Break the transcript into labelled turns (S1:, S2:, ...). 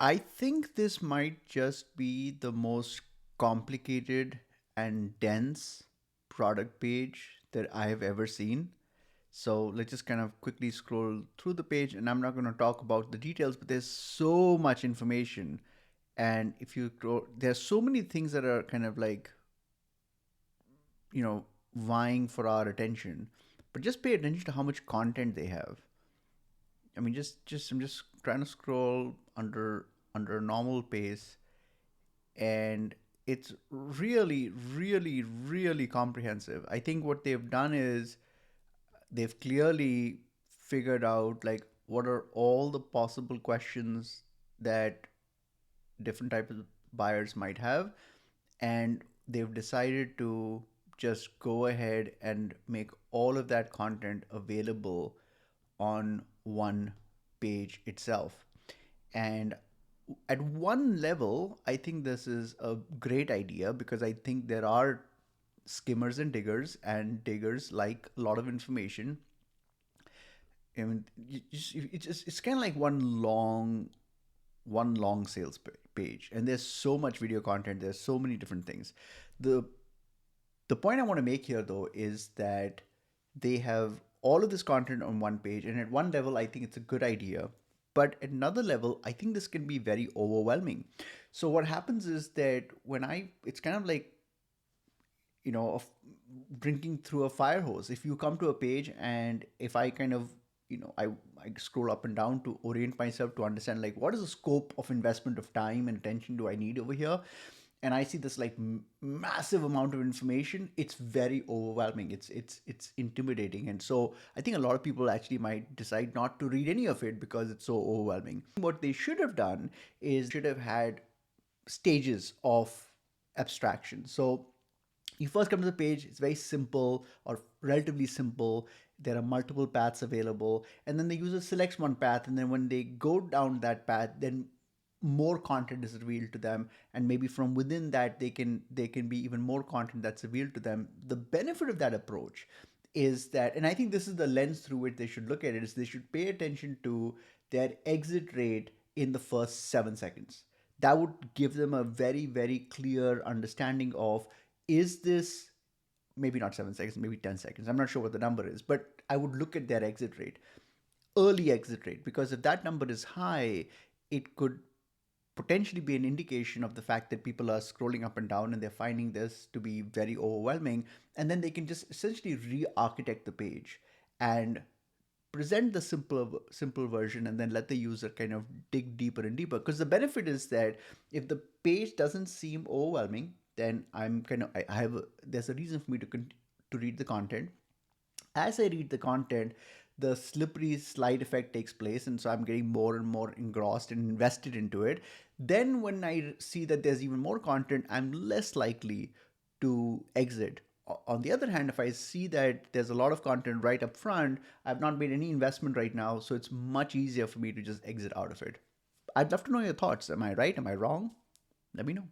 S1: I think this might just be the most complicated and dense product page that I have ever seen. So let's just kind of quickly scroll through the page, and I'm not going to talk about the details, but there's so much information. And if you go, there's so many things that are kind of like, you know, vying for our attention. But just pay attention to how much content they have. I mean, just I'm just trying to scroll under a normal pace, and it's really comprehensive. I think what they've done is they've clearly figured out like what are all the possible questions that different types of buyers might have, and they've decided to just go ahead and make all of that content available on one page itself. And at one level, I think this is a great idea because I think there are skimmers and diggers like a lot of information. I mean, it's kind of like one long sales page, and there's so much video content. There's so many different things. The the point I want to make here though is that they have all of this content on one page, and at one level, I think it's a good idea. But at another level, I think this can be very overwhelming. So what happens is that it's kind of like of drinking through a fire hose. If you come to a page, and if I kind of I scroll up and down to orient myself to understand like what is the scope of investment of time and attention do I need over here, and I see this like massive amount of information, it's very overwhelming. It's intimidating, and so I think a lot of people actually might decide not to read any of it because it's so overwhelming. What they should have done is should have had stages of abstraction. So you first come to the page, it's very simple or relatively simple. There are multiple paths available, and then the user selects one path, and then when they go down that path, then more content is revealed to them, and maybe from within that they can be even more content that's revealed to them. The benefit of that approach is that, and I think this is the lens through which they should look at it, is they should pay attention to their exit rate in the first 7 seconds. That would give them a very clear understanding of, is this, maybe not 7 seconds, maybe 10 seconds, I'm not sure what the number is, but I would look at their exit rate, early exit rate, because if that number is high, it could potentially be an indication of the fact that people are scrolling up and down and they're finding this to be very overwhelming. And then they can just essentially re-architect the page and present the simple version, and then let the user kind of dig deeper and deeper. Because the benefit is that if the page doesn't seem overwhelming, then I'm kind of I have there's a reason for me to read the content. As I read the content, the slippery slide effect takes place, and so I'm getting more and more engrossed and invested into it. Then, when I see that there's even more content, I'm less likely to exit. On the other hand, if I see that there's a lot of content right up front, I've not made any investment right now, so it's much easier for me to just exit out of it. I'd love to know your thoughts. Am I right? Am I wrong? Let me know.